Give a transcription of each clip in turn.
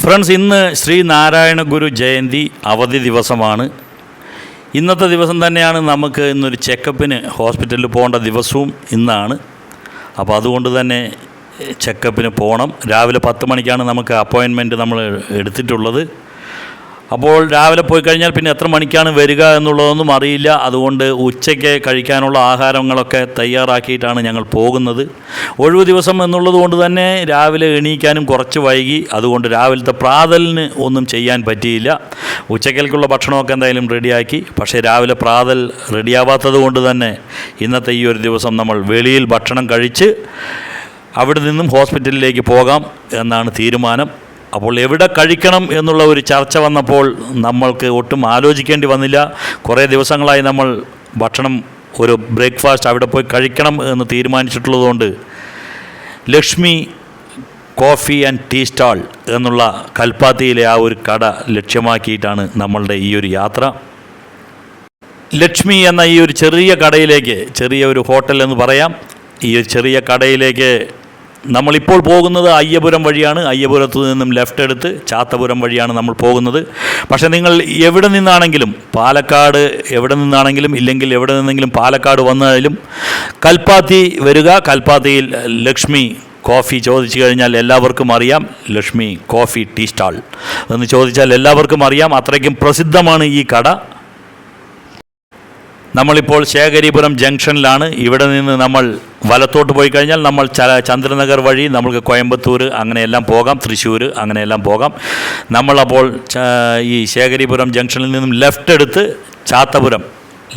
Friends, ഇന്ന് ശ്രീനാരായണ ഗുരു ജയന്തി അവധി ദിവസമാണ്. ഇന്നത്തെ ദിവസം തന്നെയാണ് നമുക്ക് ഇന്നൊരു ചെക്കപ്പിന് ഹോസ്പിറ്റലിൽ പോകേണ്ട ദിവസവും ഇന്നാണ്. അപ്പോൾ അതുകൊണ്ട് തന്നെ ചെക്കപ്പിന് പോകണം. രാവിലെ 10 മണിക്കാണ് നമുക്ക് അപ്പോയിൻമെൻറ്റ് നമ്മൾ എടുത്തിട്ടുള്ളത്. അപ്പോൾ രാവിലെ പോയി കഴിഞ്ഞാൽ പിന്നെ എത്ര മണിക്കാണ് വരിക എന്നുള്ളതൊന്നും അറിയില്ല. അതുകൊണ്ട് ഉച്ചയ്ക്ക് കഴിക്കാനുള്ള ആഹാരങ്ങളൊക്കെ തയ്യാറാക്കിയിട്ടാണ് ഞങ്ങൾ പോകുന്നത്. ഒഴിവ് ദിവസം എന്നുള്ളത് കൊണ്ട് തന്നെ രാവിലെ എണീക്കാനും കുറച്ച് വൈകി. അതുകൊണ്ട് രാവിലത്തെ പ്രാതലിന് ഒന്നും ചെയ്യാൻ പറ്റിയില്ല. ഉച്ചയ്ക്കുള്ള ഭക്ഷണമൊക്കെ എന്തായാലും റെഡിയാക്കി. പക്ഷേ രാവിലെ പ്രാതൽ റെഡിയാവാത്തത് കൊണ്ട് തന്നെ ഇന്നത്തെ ഈ ഒരു ദിവസം നമ്മൾ വെളിയിൽ ഭക്ഷണം കഴിച്ച് അവിടെ നിന്നും ഹോസ്പിറ്റലിലേക്ക് പോകാം എന്നാണ് തീരുമാനം. അപ്പോൾ എവിടെ കഴിക്കണം എന്നുള്ള ഒരു ചർച്ച വന്നപ്പോൾ നമ്മൾക്ക് ഒട്ടും ആലോചിക്കേണ്ടി വന്നില്ല. കുറേ ദിവസങ്ങളായി നമ്മൾ ഭക്ഷണം ഒരു ബ്രേക്ക്ഫാസ്റ്റ് അവിടെ പോയി കഴിക്കണം എന്ന് തീരുമാനിച്ചിട്ടുള്ളതുകൊണ്ട് Lakshmi coffee and tea stall എന്നുള്ള കൽപ്പാത്തിയിലെ ആ ഒരു കട ലക്ഷ്യമാക്കിയിട്ടാണ് നമ്മളുടെ ഈ ഒരു യാത്ര. ലക്ഷ്മി എന്ന ഈ ഒരു ചെറിയ കടയിലേക്ക്, ചെറിയ ഒരു ഹോട്ടൽ എന്ന് പറയാം, ഈ ചെറിയ കടയിലേക്ക് നമ്മളിപ്പോൾ പോകുന്നത് അയ്യപുരം വഴിയാണ്. അയ്യപുരത്തു നിന്നും ലെഫ്റ്റ് എടുത്ത് ചാത്തപുരം വഴിയാണ് നമ്മൾ പോകുന്നത്. പക്ഷേ നിങ്ങൾ എവിടെ നിന്നാണെങ്കിലും, പാലക്കാട് എവിടെ നിന്നാണെങ്കിലും, ഇല്ലെങ്കിൽ എവിടെ നിന്നെങ്കിലും പാലക്കാട് വന്നാലും കൽപ്പാത്തി വരിക. കൽപ്പാത്തിയിൽ ലക്ഷ്മി കോഫി ചോദിച്ചു കഴിഞ്ഞാൽ എല്ലാവർക്കും അറിയാം. ലക്ഷ്മി കോഫി ടീ സ്റ്റാൾ എന്ന് ചോദിച്ചാൽ എല്ലാവർക്കും അറിയാം. അത്രയ്ക്കും പ്രസിദ്ധമാണ് ഈ കട. നമ്മളിപ്പോൾ ശേഖരീപുരം ജംഗ്ഷനിലാണ്. ഇവിടെ നിന്ന് നമ്മൾ വലത്തോട്ട് പോയി കഴിഞ്ഞാൽ നമ്മൾ ചന്ദ്രനഗർ വഴി നമ്മൾക്ക് കോയമ്പത്തൂർ അങ്ങനെയെല്ലാം പോകാം, തൃശ്ശൂർ അങ്ങനെയെല്ലാം പോകാം. നമ്മളപ്പോൾ ഈ ശേഖരീപുരം ജംഗ്ഷനിൽ നിന്നും ലെഫ്റ്റ് എടുത്ത് ചാത്തപുരം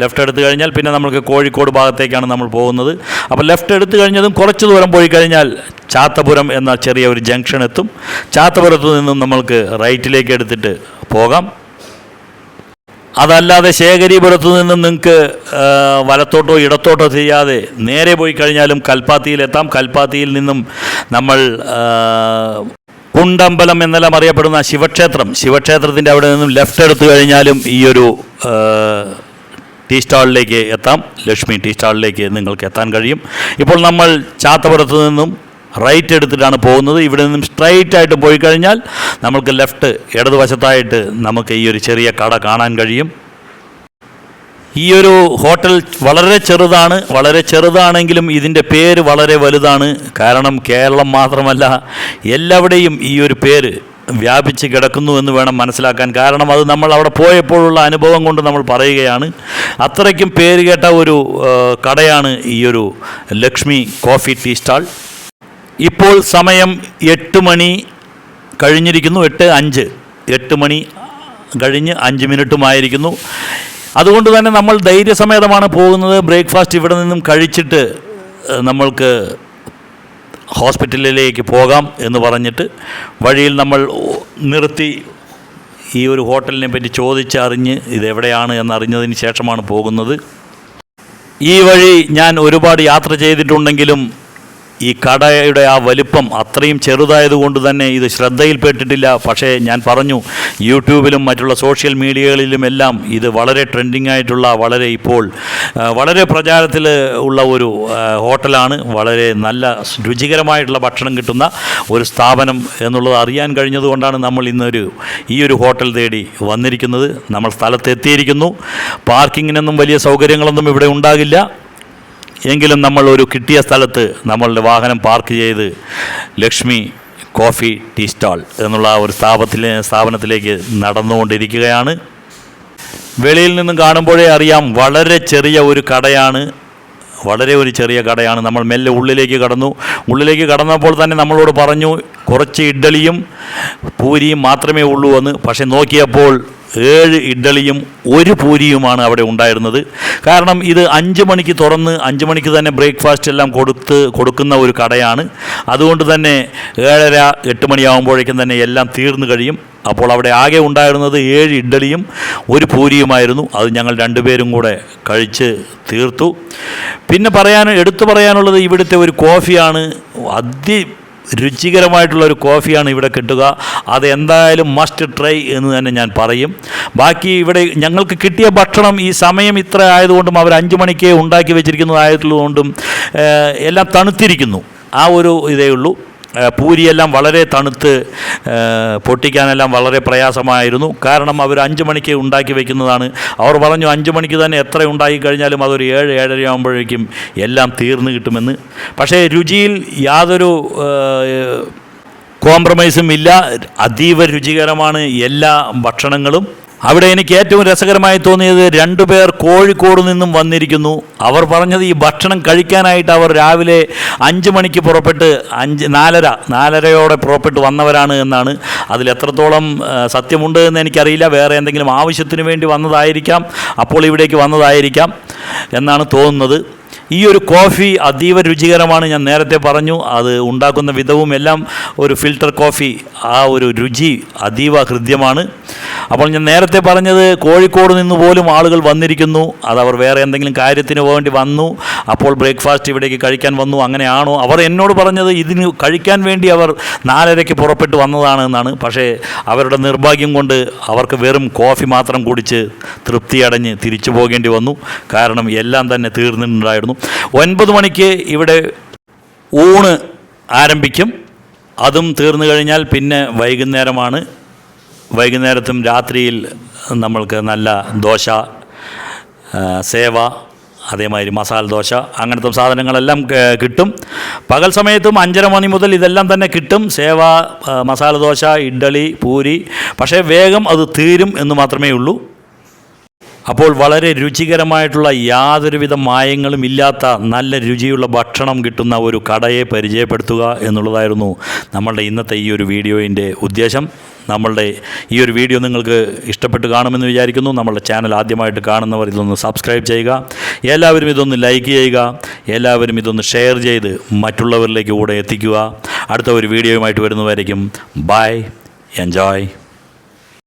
ലെഫ്റ്റ് എടുത്തു കഴിഞ്ഞാൽ പിന്നെ നമ്മൾക്ക് കോഴിക്കോട് ഭാഗത്തേക്കാണ് നമ്മൾ പോകുന്നത്. അപ്പോൾ ലെഫ്റ്റ് എടുത്തു കഴിഞ്ഞതും കുറച്ച് ദൂരം പോയി കഴിഞ്ഞാൽ ചാത്തപുരം എന്ന ചെറിയ ഒരു ജംഗ്ഷൻ എത്തും. ചാത്തപുരത്തു നിന്നും നമ്മൾക്ക് റൈറ്റിലേക്ക് എടുത്തിട്ട് പോകാം. അതല്ലാതെ ശേഖരീപുരത്തു നിന്നും നിങ്ങൾക്ക് വലത്തോട്ടോ ഇടത്തോട്ടോ ചെയ്യാതെ നേരെ പോയി കഴിഞ്ഞാലും കൽപ്പാത്തിയിലെത്താം. കൽപ്പാത്തിയിൽ നിന്നും നമ്മൾ കുണ്ടമ്പലം എന്നെല്ലാം അറിയപ്പെടുന്ന ശിവക്ഷേത്രത്തിൻ്റെ അവിടെ നിന്നും ലെഫ്റ്റ് എടുത്തു കഴിഞ്ഞാലും ഈ ഒരു ടീ സ്റ്റാളിലേക്ക് എത്താം. ലക്ഷ്മി ടീ സ്റ്റാളിലേക്ക് നിങ്ങൾക്ക് എത്താൻ കഴിയും. ഇപ്പോൾ നമ്മൾ ചാത്തപുരത്തു നിന്നും റൈറ്റ് എടുത്തിട്ടാണ് പോകുന്നത്. ഇവിടെ നിന്നും സ്ട്രൈറ്റ് ആയിട്ട് പോയി കഴിഞ്ഞാൽ നമുക്ക് ലെഫ്റ്റ് ഇടതുവശത്തായിട്ട് നമുക്ക് ഈ ഒരു ചെറിയ കട കാണാൻ കഴിയും. ഈ ഒരു ഹോട്ടൽ വളരെ ചെറുതാണെങ്കിലും ഇതിൻ്റെ പേര് വളരെ വലുതാണ്. കാരണം കേരളം മാത്രമല്ല, എല്ലാവിടെയും ഈ ഒരു പേര് വ്യാപിച്ച് കിടക്കുന്നു എന്ന് വേണം മനസ്സിലാക്കാൻ. കാരണം അത് നമ്മൾ അവിടെ പോയപ്പോഴുള്ള അനുഭവം കൊണ്ട് നമ്മൾ പറയുകയാണ്. അത്രയ്ക്കും പേര് കേട്ട ഒരു കടയാണ് ഈ ഒരു ലക്ഷ്മി കോഫി ടീ സ്റ്റാൾ. ഇപ്പോൾ സമയം 8 മണി കഴിഞ്ഞിരിക്കുന്നു. 8 മണി കഴിഞ്ഞ് 5 മിനിറ്റുമായിരിക്കുന്നു. അതുകൊണ്ട് തന്നെ നമ്മൾ ധൈര്യസമേതമാണ് പോകുന്നത്. ബ്രേക്ക്ഫാസ്റ്റ് ഇവിടെ നിന്നും കഴിച്ചിട്ട് നമ്മൾക്ക് ഹോസ്പിറ്റലിലേക്ക് പോകാം എന്ന് പറഞ്ഞിട്ട് വഴിയിൽ നമ്മൾ നിർത്തി ഈ ഒരു ഹോട്ടലിനെ പറ്റി ചോദിച്ചറിഞ്ഞ് ഇതെവിടെയാണ് എന്നറിഞ്ഞതിന് ശേഷമാണ് പോകുന്നത്. ഈ വഴി ഞാൻ ഒരുപാട് യാത്ര ചെയ്തിട്ടുണ്ടെങ്കിലും ഈ കടയുടെ ആ വലിപ്പം അത്രയും ചെറുതായതുകൊണ്ട് തന്നെ ഇത് ശ്രദ്ധയിൽപ്പെട്ടിട്ടില്ല. പക്ഷേ ഞാൻ പറഞ്ഞു, യൂട്യൂബിലും മറ്റുള്ള സോഷ്യൽ മീഡിയകളിലുമെല്ലാം ഇത് വളരെ ട്രെൻഡിങ് ആയിട്ടുള്ള, ഇപ്പോൾ വളരെ പ്രചാരത്തിൽ ഉള്ള ഒരു ഹോട്ടലാണ്. വളരെ നല്ല രുചികരമായിട്ടുള്ള ഭക്ഷണം കിട്ടുന്ന ഒരു സ്ഥാപനം എന്നുള്ളത് അറിയാൻ കഴിഞ്ഞതുകൊണ്ടാണ് നമ്മൾ ഈ ഒരു ഹോട്ടൽ തേടി വന്നിരിക്കുന്നത്. നമ്മൾ സ്ഥലത്തെത്തിയിരിക്കുന്നു. പാർക്കിങ്ങിനൊന്നും വലിയ സൗകര്യങ്ങളൊന്നും ഇവിടെ ഉണ്ടാകില്ല. എങ്കിലും നമ്മൾ ഒരു കിട്ടിയ സ്ഥലത്ത് നമ്മളുടെ വാഹനം പാർക്ക് ചെയ്ത് ലക്ഷ്മി കോഫി ടീ സ്റ്റാൾ എന്നുള്ള ഒരു സ്ഥാപനത്തിലേക്ക് നടന്നുകൊണ്ടിരിക്കുകയാണ്. വെളിയിൽ നിന്നും കാണുമ്പോഴേ അറിയാം, വളരെ ചെറിയ ഒരു കടയാണ്. നമ്മൾ മെല്ലെ ഉള്ളിലേക്ക് കടന്നപ്പോൾ തന്നെ നമ്മളോട് പറഞ്ഞു കുറച്ച് ഇഡ്ഡലിയും പൂരിയും മാത്രമേ ഉള്ളൂ എന്ന്. പക്ഷേ നോക്കിയപ്പോൾ 7 ഇഡ്ഡലിയും 1 പൂരിയുമാണ് അവിടെ ഉണ്ടായിരുന്നത്. കാരണം ഇത് 5 മണിക്ക് തുറന്ന് 5 മണിക്ക് തന്നെ ബ്രേക്ക്ഫാസ്റ്റ് എല്ലാം കൊടുക്കുന്ന ഒരു കടയാണ്. അതുകൊണ്ട് തന്നെ 7:30-8 മണിയാകുമ്പോഴേക്കും തന്നെ എല്ലാം തീർന്നു കഴിയും. അപ്പോൾ അവിടെ ആകെ ഉണ്ടായിരുന്നത് 7 ഇഡ്ഡലിയും 1 പൂരിയുമായിരുന്നു. അത് ഞങ്ങൾ 2 പേരും കൂടെ കഴിച്ച് തീർത്തു. പിന്നെ എടുത്തു പറയാനുള്ളത് ഇവിടുത്തെ ഒരു കോഫിയാണ്. രുചികരമായിട്ടുള്ളൊരു കോഫിയാണ് ഇവിടെ കിട്ടുക. അത് എന്തായാലും മസ്റ്റ് ട്രൈ എന്ന് തന്നെ ഞാൻ പറയും. ബാക്കി ഇവിടെ ഞങ്ങൾക്ക് കിട്ടിയ ഭക്ഷണം ഈ സമയം ഇത്ര ആയതുകൊണ്ടും അവർ 5 മണിക്ക് ഉണ്ടാക്കി വെച്ചിരിക്കുന്നതായതുകൊണ്ടും എല്ലാം തണുത്തിരിക്കുന്നു. ആ ഒരു ഇതേ ഉള്ളൂ. പൂരിയെല്ലാം വളരെ തണുത്ത് പൊട്ടിക്കാനെല്ലാം വളരെ പ്രയാസമായിരുന്നു. കാരണം അവർ 5 മണിക്ക് ഉണ്ടാക്കി വയ്ക്കുന്നതാണ്. അവർ പറഞ്ഞു 5 മണിക്ക് തന്നെ എത്ര ഉണ്ടാക്കി കഴിഞ്ഞാലും അതൊരു 7-7:30 ആകുമ്പോഴേക്കും എല്ലാം തീർന്നു കിട്ടുമെന്ന്. പക്ഷേ രുചിയിൽ യാതൊരു കോംപ്രമൈസും ഇല്ല. അതീവ രുചികരമാണ് എല്ലാ ഭക്ഷണങ്ങളും. അവിടെ എനിക്ക് ഏറ്റവും രസകരമായി തോന്നിയത് 2 പേർ കോഴിക്കോട് നിന്നും വന്നിരിക്കുന്നു. അവർ പറഞ്ഞത് ഈ ഭക്ഷണം കഴിക്കാനായിട്ട് അവർ രാവിലെ 5 മണിക്ക് പുറപ്പെട്ട് 4:30 പുറപ്പെട്ട് വന്നവരാണ് എന്നാണ്. അതിലെത്രത്തോളം സത്യമുണ്ട് എന്ന് എനിക്കറിയില്ല. വേറെ എന്തെങ്കിലും ആവശ്യത്തിന് വേണ്ടി വന്നതായിരിക്കാം, അപ്പോൾ ഇവിടേക്ക് വന്നതായിരിക്കാം എന്നാണ് തോന്നുന്നത്. ഈ ഒരു കോഫി അതീവ രുചികരമാണ്. ഞാൻ നേരത്തെ പറഞ്ഞു, അത് ഉണ്ടാക്കുന്ന വിധവും എല്ലാം ഒരു ഫിൽറ്റർ കോഫി, ആ ഒരു രുചി അതീവ ഹൃദ്യമാണ്. അപ്പോൾ ഞാൻ നേരത്തെ പറഞ്ഞത് കോഴിക്കോട് നിന്ന് പോലും ആളുകൾ വന്നിരിക്കുന്നു. അതവർ വേറെ എന്തെങ്കിലും കാര്യത്തിന് വേണ്ടി വന്നു, അപ്പോൾ ബ്രേക്ക്ഫാസ്റ്റ് ഇവിടേക്ക് കഴിക്കാൻ വന്നു, അങ്ങനെയാണോ? അവർ എന്നോട് പറഞ്ഞത് ഇതിന് കഴിക്കാൻ വേണ്ടി അവർ 4:30 പുറപ്പെട്ട് വന്നതാണ് എന്നാണ്. പക്ഷേ അവരുടെ നിർഭാഗ്യം കൊണ്ട് അവർക്ക് വെറും കോഫി മാത്രം കുടിച്ച് തൃപ്തിയടഞ്ഞ് തിരിച്ചു പോകേണ്ടി വന്നു. കാരണം എല്ലാം തന്നെ തീർന്നിട്ടുണ്ടായിരുന്നു. 9 മണിക്ക് ഇവിടെ ഊണ് ആരംഭിക്കും. അതും തീർന്നു കഴിഞ്ഞാൽ പിന്നെ വൈകുന്നേരമാണ്. വൈകുന്നേരത്തും രാത്രിയിൽ നമ്മൾക്ക് നല്ല ദോശ, സേവ, അതേമാതിരി മസാല ദോശ, അങ്ങനത്തെ സാധനങ്ങളെല്ലാം കിട്ടും. പകൽ സമയത്തും 5:30 മണി മുതൽ ഇതെല്ലാം തന്നെ കിട്ടും. സേവ, മസാല ദോശ, ഇഡ്ഡലി, പൂരി. പക്ഷേ വേഗം അത് തീരും എന്ന് മാത്രമേ ഉള്ളൂ. അപ്പോൾ വളരെ രുചികരമായിട്ടുള്ള യാതൊരുവിധ മായങ്ങളും ഇല്ലാത്ത നല്ല രുചിയുള്ള ഭക്ഷണം കിട്ടുന്ന ഒരു കടയെ പരിചയപ്പെടുത്തുക എന്നുള്ളതായിരുന്നു നമ്മളുടെ ഇന്നത്തെ ഈ ഒരു വീഡിയോയിൻ്റെ ഉദ്ദേശം. നമ്മളുടെ ഈ ഒരു വീഡിയോ നിങ്ങൾക്ക് ഇഷ്ടപ്പെട്ട് കാണുമെന്ന് വിചാരിക്കുന്നു. നമ്മളുടെ ചാനൽ ആദ്യമായിട്ട് കാണുന്നവർ ഇതൊന്ന് സബ്സ്ക്രൈബ് ചെയ്യുക. എല്ലാവരും ഇതൊന്ന് ലൈക്ക് ചെയ്യുക. എല്ലാവരും ഇതൊന്ന് ഷെയർ ചെയ്ത് മറ്റുള്ളവരിലേക്ക് കൂടെ എത്തിക്കുക. അടുത്ത ഒരു വീഡിയോയുമായിട്ട് വരുന്നവരായിരിക്കും. By, enjoy.